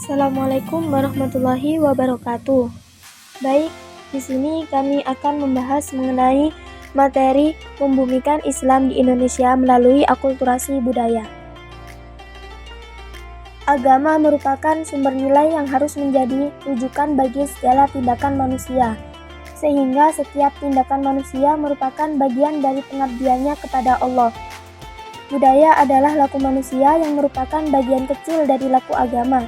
Assalamualaikum warahmatullahi wabarakatuh. Baik, di sini kami akan membahas mengenai materi membumikan Islam di Indonesia melalui akulturasi budaya. Agama merupakan sumber nilai yang harus menjadi rujukan bagi segala tindakan manusia, sehingga setiap tindakan manusia merupakan bagian dari pengabdiannya kepada Allah. Budaya adalah laku manusia yang merupakan bagian kecil dari laku agama.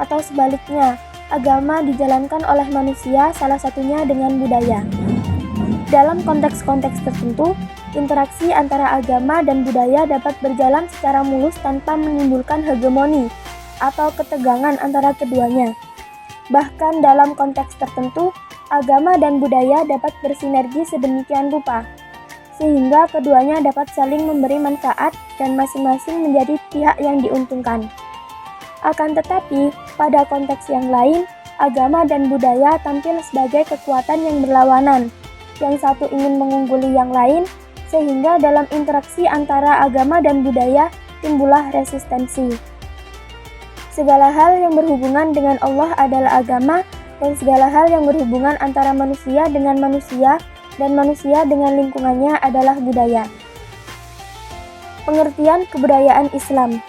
Atau sebaliknya, agama dijalankan oleh manusia, salah satunya dengan budaya. Dalam konteks-konteks tertentu, interaksi antara agama dan budaya dapat berjalan secara mulus tanpa menimbulkan hegemoni atau ketegangan antara keduanya. Bahkan dalam konteks tertentu, agama dan budaya dapat bersinergi sedemikian rupa, sehingga keduanya dapat saling memberi manfaat dan masing-masing menjadi pihak yang diuntungkan. Akan tetapi, pada konteks yang lain, agama dan budaya tampil sebagai kekuatan yang berlawanan. Yang satu ingin mengungguli yang lain, sehingga dalam interaksi antara agama dan budaya timbullah resistensi. Segala hal yang berhubungan dengan Allah adalah agama, dan segala hal yang berhubungan antara manusia dengan manusia dan manusia dengan lingkungannya adalah budaya. Pengertian kebudayaan Islam.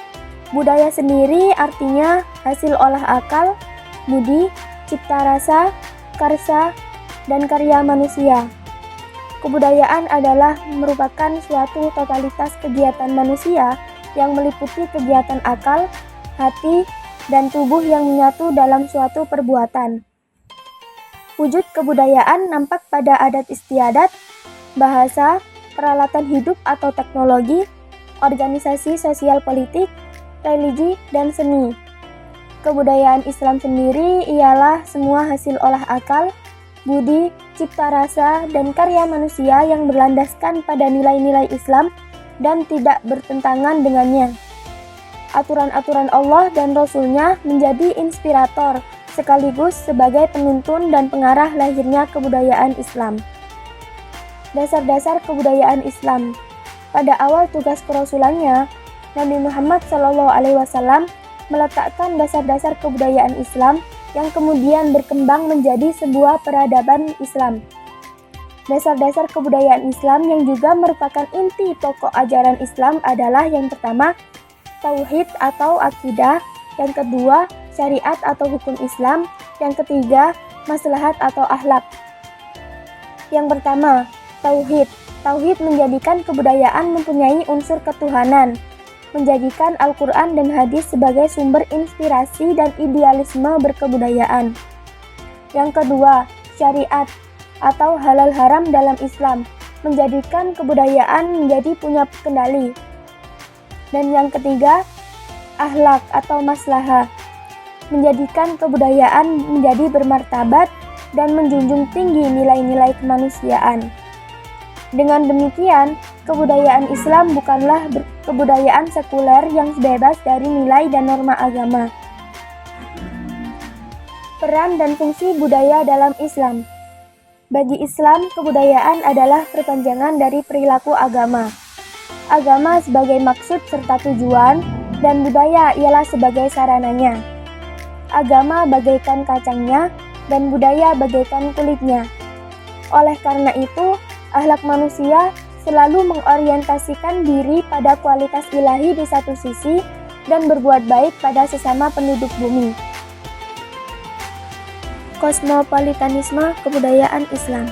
Budaya sendiri artinya hasil olah akal, budi, cipta rasa, karsa, dan karya manusia. Kebudayaan adalah merupakan suatu totalitas kegiatan manusia yang meliputi kegiatan akal, hati, dan tubuh yang menyatu dalam suatu perbuatan. Wujud kebudayaan nampak pada adat istiadat, bahasa, peralatan hidup atau teknologi, organisasi sosial politik, religi, dan seni. Kebudayaan Islam sendiri ialah semua hasil olah akal, budi, cipta rasa, dan karya manusia yang berlandaskan pada nilai-nilai Islam dan tidak bertentangan dengannya. Aturan-aturan Allah dan Rasul-Nya menjadi inspirator sekaligus sebagai penuntun dan pengarah lahirnya kebudayaan Islam. Dasar-dasar kebudayaan Islam. Pada awal tugas kerasulannya, Nabi Muhammad SAW meletakkan dasar-dasar kebudayaan Islam yang kemudian berkembang menjadi sebuah peradaban Islam. Dasar-dasar kebudayaan Islam yang juga merupakan inti pokok ajaran Islam adalah yang pertama, tauhid atau akidah, yang kedua, syariat atau hukum Islam, yang ketiga, maslahat atau akhlak. Yang pertama, tauhid. Tauhid menjadikan kebudayaan mempunyai unsur ketuhanan, menjadikan Al-Quran dan hadis sebagai sumber inspirasi dan idealisme berkebudayaan. Yang kedua, syariat atau halal haram dalam Islam, menjadikan kebudayaan menjadi punya kendali. Dan yang ketiga, akhlak atau maslahah, menjadikan kebudayaan menjadi bermartabat dan menjunjung tinggi nilai-nilai kemanusiaan. Dengan demikian, kebudayaan Islam bukanlah kebudayaan sekuler yang bebas dari nilai dan norma agama. Peran dan fungsi budaya dalam Islam. Bagi Islam, kebudayaan adalah perpanjangan dari perilaku agama. Agama sebagai maksud serta tujuan, dan budaya ialah sebagai sarananya. Agama bagaikan kacangnya, dan budaya bagaikan kulitnya. Oleh karena itu, akhlak manusia selalu mengorientasikan diri pada kualitas ilahi di satu sisi dan berbuat baik pada sesama penduduk bumi. Kosmopolitanisme kebudayaan Islam.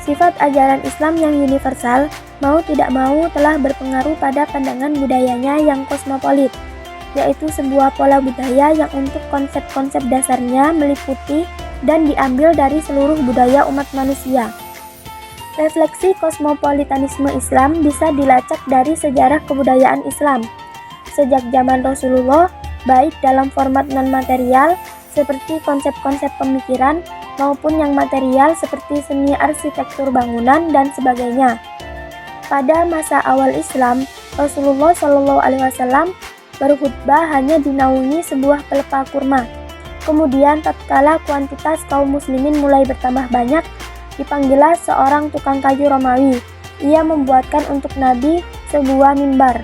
Sifat ajaran Islam yang universal, mau tidak mau telah berpengaruh pada pandangan budayanya yang kosmopolit, yaitu sebuah pola budaya yang untuk konsep-konsep dasarnya meliputi dan diambil dari seluruh budaya umat manusia. Refleksi kosmopolitanisme Islam bisa dilacak dari sejarah kebudayaan Islam. Sejak zaman Rasulullah, baik dalam format non-material seperti konsep-konsep pemikiran maupun yang material seperti seni arsitektur bangunan dan sebagainya. Pada masa awal Islam, Rasulullah SAW berkhutbah hanya dinaungi sebuah pelepah kurma. Kemudian tatkala kuantitas kaum muslimin mulai bertambah banyak, dipanggillah seorang tukang kayu Romawi. Ia membuatkan untuk Nabi sebuah mimbar.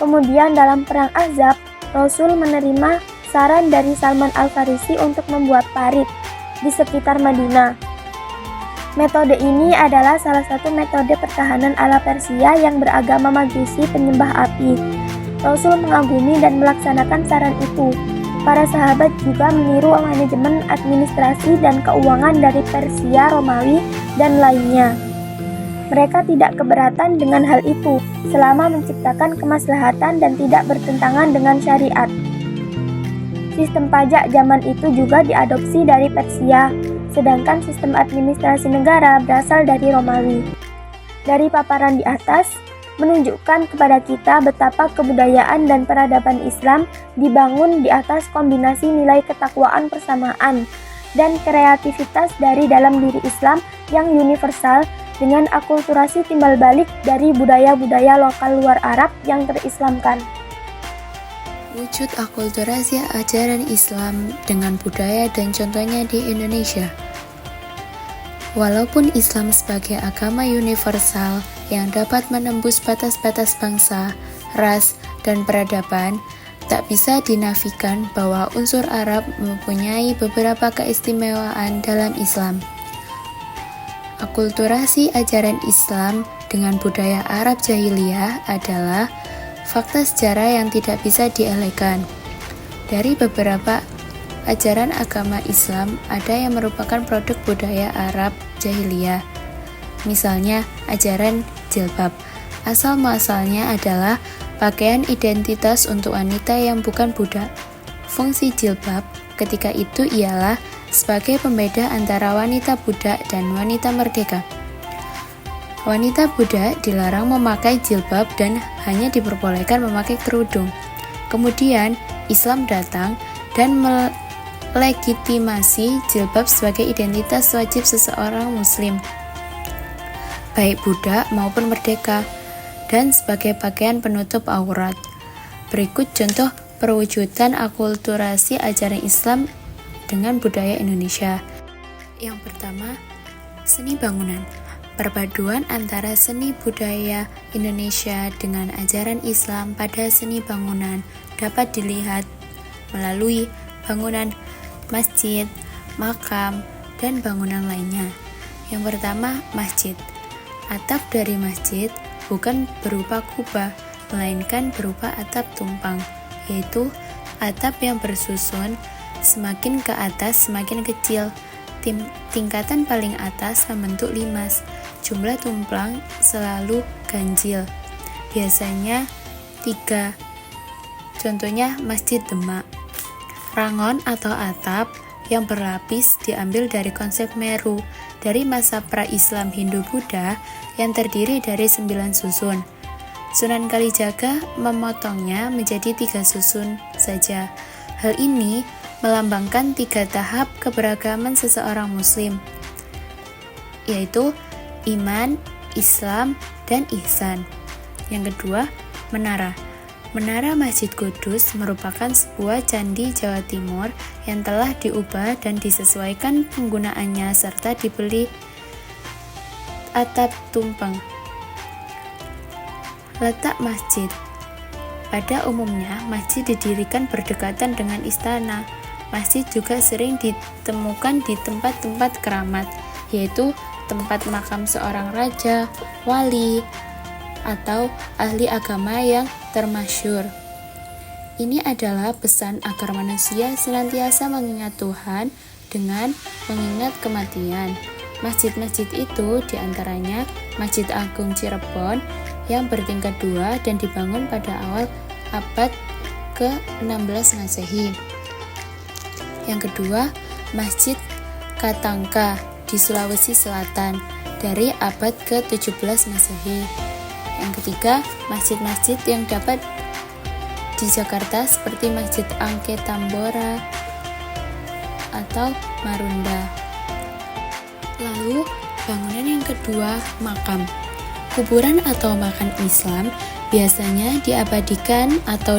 Kemudian dalam perang Ahzab, Rasul menerima saran dari Salman Al-Farisi untuk membuat parit di sekitar Madinah. Metode ini adalah salah satu metode pertahanan ala Persia yang beragama Majusi penyembah api. Rasul mengagumi dan melaksanakan saran itu. Para sahabat juga meniru manajemen administrasi dan keuangan dari Persia, Romawi, dan lainnya. Mereka tidak keberatan dengan hal itu selama menciptakan kemaslahatan dan tidak bertentangan dengan syariat. Sistem pajak zaman itu juga diadopsi dari Persia, sedangkan sistem administrasi negara berasal dari Romawi. Dari paparan di atas, menunjukkan kepada kita betapa kebudayaan dan peradaban Islam dibangun di atas kombinasi nilai ketakwaan persamaan dan kreativitas dari dalam diri Islam yang universal dengan akulturasi timbal balik dari budaya-budaya lokal luar Arab yang terislamkan. Wujud akulturasi ajaran Islam dengan budaya dan contohnya di Indonesia. Walaupun Islam sebagai agama universal yang dapat menembus batas-batas bangsa, ras, dan peradaban, tak bisa dinafikan bahwa unsur Arab mempunyai beberapa keistimewaan dalam Islam. Akulturasi ajaran Islam dengan budaya Arab jahiliyah adalah fakta sejarah yang tidak bisa dielakkan. Dari beberapa ajaran agama Islam ada yang merupakan produk budaya Arab jahiliyah. Misalnya, ajaran jilbab. Asal-muasalnya adalah pakaian identitas untuk wanita yang bukan budak. Fungsi jilbab ketika itu ialah sebagai pembeda antara wanita budak dan wanita merdeka. Wanita budak dilarang memakai jilbab dan hanya diperbolehkan memakai kerudung. Kemudian, Islam datang dan melegitimasi jilbab sebagai identitas wajib seseorang muslim, baik budak maupun merdeka, dan sebagai pakaian penutup aurat. Berikut contoh perwujudan akulturasi ajaran Islam dengan budaya Indonesia. Yang pertama, seni bangunan. Perpaduan antara seni budaya Indonesia dengan ajaran Islam pada seni bangunan dapat dilihat melalui bangunan masjid, makam, dan bangunan lainnya. Yang pertama, masjid. Atap dari masjid bukan berupa kubah, melainkan berupa atap tumpang, yaitu atap yang bersusun semakin ke atas semakin kecil. Tingkatan paling atas membentuk limas. Jumlah tumpang selalu ganjil, biasanya 3. Contohnya Masjid Demak. Rangon atau atap yang berlapis diambil dari konsep Meru dari masa pra-Islam Hindu-Buddha yang terdiri dari 9 susun. Sunan Kalijaga memotongnya menjadi 3 susun saja. Hal ini melambangkan 3 tahap keberagaman seseorang muslim, yaitu iman, Islam, dan ihsan. Yang kedua, menara. Menara Masjid Kudus merupakan sebuah candi Jawa Timur yang telah diubah dan disesuaikan penggunaannya serta diberi atap tumpang. Letak masjid. Pada umumnya, masjid didirikan berdekatan dengan istana. Masjid juga sering ditemukan di tempat-tempat keramat, yaitu tempat makam seorang raja, wali, atau ahli agama yang termasyhur. Ini adalah pesan agar manusia senantiasa mengingat Tuhan dengan mengingat kematian. Masjid-masjid itu diantaranya Masjid Agung Cirebon yang bertingkat 2 dan dibangun pada awal abad ke-16 Masehi. Yang kedua, Masjid Katangka di Sulawesi Selatan dari abad ke-17 Masehi. Yang ketiga, masjid-masjid yang dapat di Jakarta seperti Masjid Angke Tambora atau Marunda. Lalu, bangunan yang kedua, makam. Kuburan atau makam Islam biasanya diabadikan atau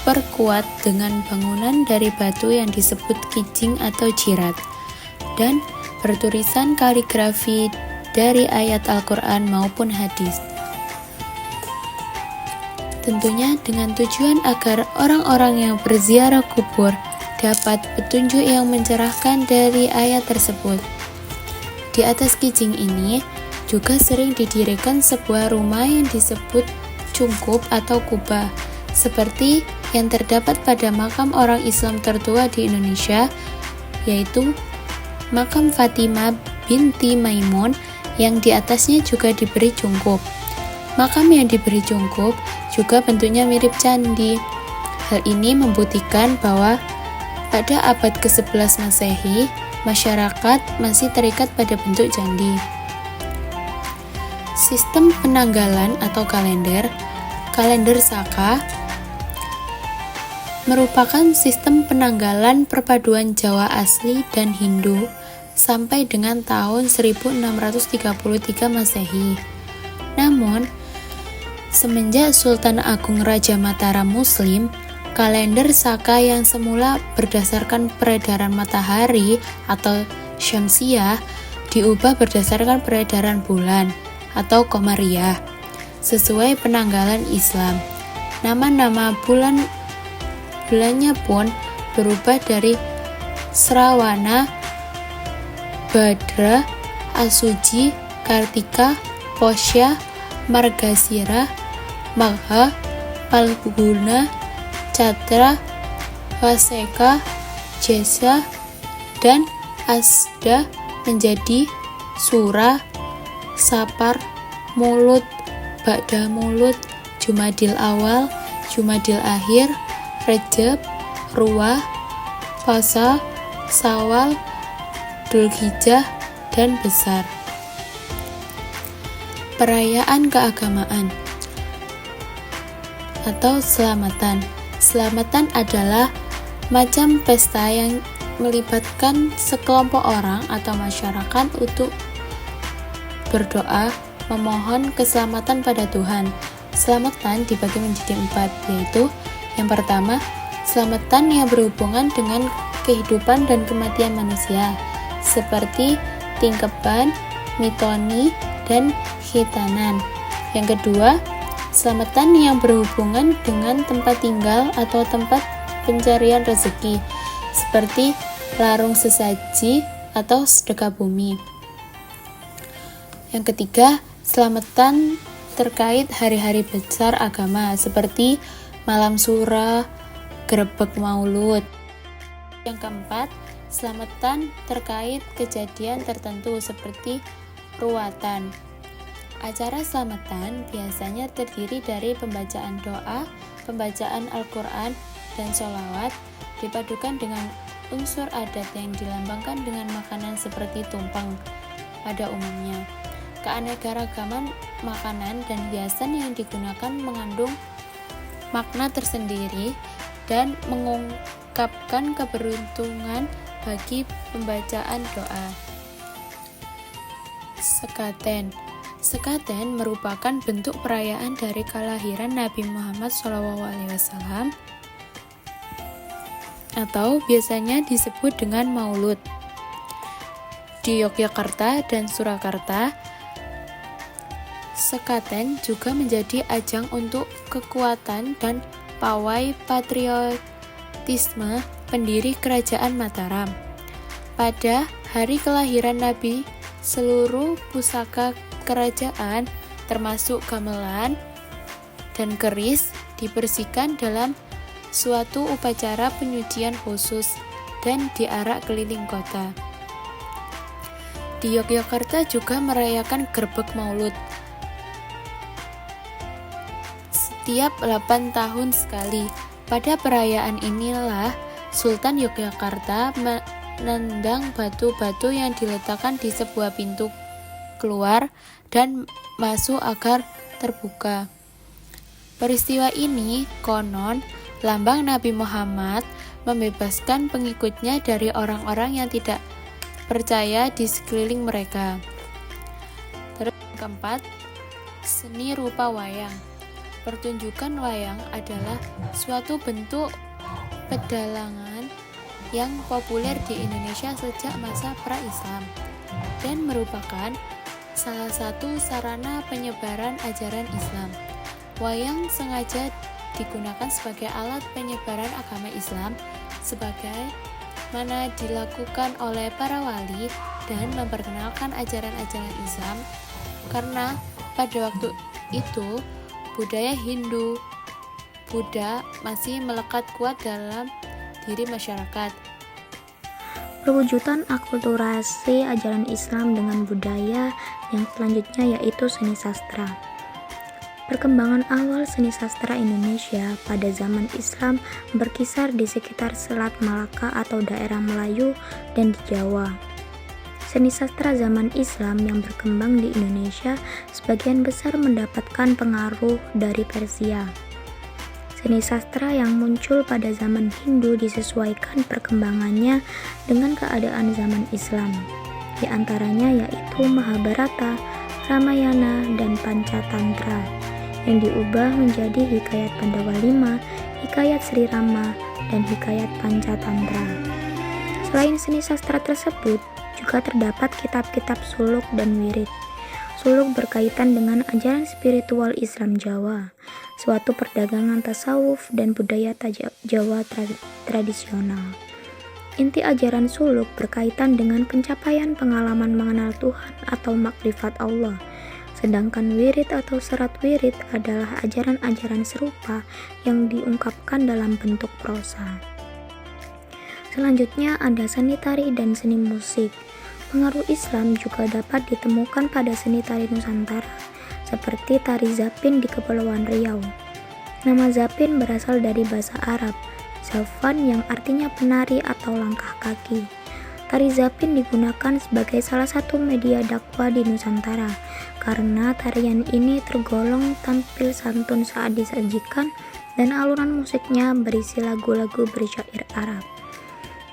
diperkuat dengan bangunan dari batu yang disebut kijing atau jirat dan bertulisan kaligrafi dari ayat Al-Quran maupun hadis. Tentunya dengan tujuan agar orang-orang yang berziarah kubur dapat petunjuk yang mencerahkan dari ayat tersebut. Di atas kijing ini juga sering didirikan sebuah rumah yang disebut cungkup atau kubah, seperti yang terdapat pada makam orang Islam tertua di Indonesia, yaitu makam Fatimah binti Maimun yang di atasnya juga diberi cungkup. Makam yang diberi cungkup juga bentuknya mirip candi. Hal ini membuktikan bahwa pada abad ke-11 Masehi, masyarakat masih terikat pada bentuk candi. Sistem penanggalan atau kalender Saka merupakan sistem penanggalan perpaduan Jawa asli dan Hindu sampai dengan tahun 1633 Masehi. Namun, semenjak Sultan Agung Raja Mataram Muslim, kalender Saka yang semula berdasarkan peredaran matahari atau Syamsiah diubah berdasarkan peredaran bulan atau Qamariyah sesuai penanggalan Islam. Nama-nama bulannya pun berubah dari Srawana, Badra, Asuji, Kartika, Posya, Margasira, Magha, Palguna, Catra, Vaseka, Jesa, dan Asda menjadi Sura, Sapar, Mulut, Ba'da Mulut, Jumadil Awal, Jumadil Akhir, Rejab, Ruwah, Pasa, Sawal, Dzulhijjah, dan Besar. Perayaan keagamaan atau selamatan. Selamatan adalah macam pesta yang melibatkan sekelompok orang atau masyarakat untuk berdoa memohon keselamatan pada Tuhan. Selamatan dibagi menjadi 4, yaitu yang pertama, selamatan yang berhubungan dengan kehidupan dan kematian manusia, seperti tingkeban, mitoni, dan khitanan. Yang kedua, selamatan yang berhubungan dengan tempat tinggal atau tempat pencarian rezeki, seperti larung sesaji atau sedekah bumi. Yang ketiga, selamatan terkait hari-hari besar agama, seperti malam sura, grebek maulud. Yang keempat, selamatan terkait kejadian tertentu, seperti ruatan. Acara selamatan biasanya terdiri dari pembacaan doa, pembacaan Al-Quran, dan sholawat, dipadukan dengan unsur adat yang dilambangkan dengan makanan seperti tumpeng pada umumnya. Keanekaragaman makanan dan hiasan yang digunakan mengandung makna tersendiri dan mengungkapkan keberuntungan bagi pembacaan doa. Sekaten merupakan bentuk perayaan dari kelahiran Nabi Muhammad SAW atau biasanya disebut dengan Maulud. Di Yogyakarta dan Surakarta, sekaten juga menjadi ajang untuk kekuatan dan pawai patriotisme pendiri Kerajaan Mataram. Pada hari kelahiran Nabi, seluruh pusaka kerajaan, termasuk gamelan dan keris, dibersihkan dalam suatu upacara penyucian khusus dan diarak keliling kota. Di Yogyakarta juga merayakan Grebek Maulud setiap 8 tahun sekali. Pada perayaan inilah Sultan Yogyakarta menendang batu-batu yang diletakkan di sebuah pintu keluar dan masuk agar terbuka. Peristiwa ini konon lambang Nabi Muhammad membebaskan pengikutnya dari orang-orang yang tidak percaya di sekeliling mereka. Terus keempat, seni rupa wayang. Pertunjukan wayang adalah suatu bentuk pedalangan yang populer di Indonesia sejak masa pra-Islam dan merupakan salah satu sarana penyebaran ajaran Islam. Wayang sengaja digunakan sebagai alat penyebaran agama Islam sebagai mana dilakukan oleh para wali dan memperkenalkan ajaran-ajaran Islam, karena pada waktu itu budaya Hindu Buddha masih melekat kuat dalam diri masyarakat. Perwujudan akulturasi ajaran Islam dengan budaya yang selanjutnya yaitu seni sastra. Perkembangan awal seni sastra Indonesia pada zaman Islam berkisar di sekitar Selat Malaka atau daerah Melayu dan di Jawa. Seni sastra zaman Islam yang berkembang di Indonesia sebagian besar mendapatkan pengaruh dari Persia. Seni sastra yang muncul pada zaman Hindu disesuaikan perkembangannya dengan keadaan zaman Islam. Di antaranya yaitu Mahabharata, Ramayana, dan Pancatantra, yang diubah menjadi Hikayat Pandawa V, Hikayat Sri Rama, dan Hikayat Pancatantra. Selain seni sastra tersebut, juga terdapat kitab-kitab suluk dan wirid. Suluk berkaitan dengan ajaran spiritual Islam Jawa, suatu perdagangan tasawuf dan budaya Jawa tradisional. Inti ajaran suluk berkaitan dengan pencapaian pengalaman mengenal Tuhan atau makrifat Allah, sedangkan wirid atau serat wirid adalah ajaran-ajaran serupa yang diungkapkan dalam bentuk prosa. Selanjutnya ada seni tari dan seni musik. Pengaruh Islam juga dapat ditemukan pada seni tari Nusantara, seperti tari Zapin di Kepulauan Riau. Nama Zapin berasal dari bahasa Arab, Zafan, yang artinya penari atau langkah kaki. Tari Zapin digunakan sebagai salah satu media dakwah di Nusantara, karena tarian ini tergolong tampil santun saat disajikan dan alunan musiknya berisi lagu-lagu bersyair Arab.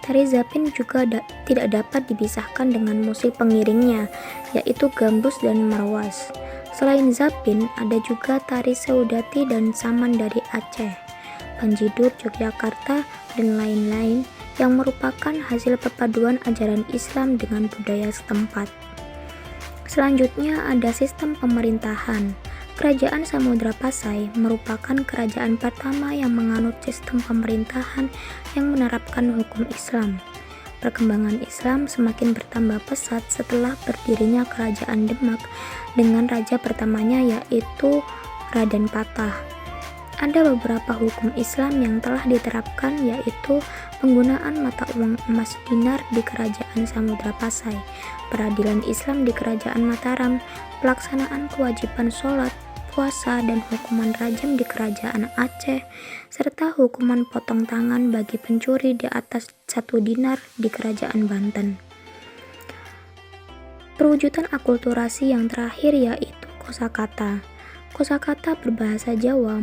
Tari Zapin juga tidak dapat dipisahkan dengan musik pengiringnya, yaitu gambus dan marwas. Selain Zapin, ada juga tari Seudati dan Saman dari Aceh, Panjidur Yogyakarta, dan lain-lain yang merupakan hasil perpaduan ajaran Islam dengan budaya setempat. Selanjutnya ada sistem pemerintahan. Kerajaan Samudra Pasai merupakan kerajaan pertama yang menganut sistem pemerintahan yang menerapkan hukum Islam. Perkembangan Islam semakin bertambah pesat setelah berdirinya Kerajaan Demak dengan raja pertamanya yaitu Raden Patah. Ada beberapa hukum Islam yang telah diterapkan, yaitu penggunaan mata uang emas dinar di Kerajaan Samudra Pasai, peradilan Islam di Kerajaan Mataram, pelaksanaan kewajiban sholat, puasa, dan hukuman rajam di Kerajaan Aceh, serta hukuman potong tangan bagi pencuri di atas 1 dinar di Kerajaan Banten. Perwujudan akulturasi yang terakhir yaitu kosakata. Kosakata berbahasa Jawa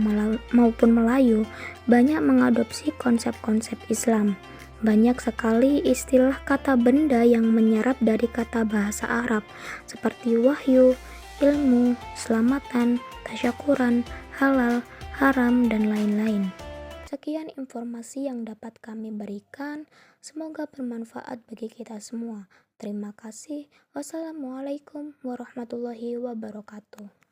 maupun Melayu banyak mengadopsi konsep-konsep Islam. Banyak sekali istilah kata benda yang menyerap dari kata bahasa Arab, seperti wahyu, ilmu, selamatan, tasyakuran, halal, haram, dan lain-lain. Sekian informasi yang dapat kami berikan. Semoga bermanfaat bagi kita semua. Terima kasih. Wassalamualaikum warahmatullahi wabarakatuh.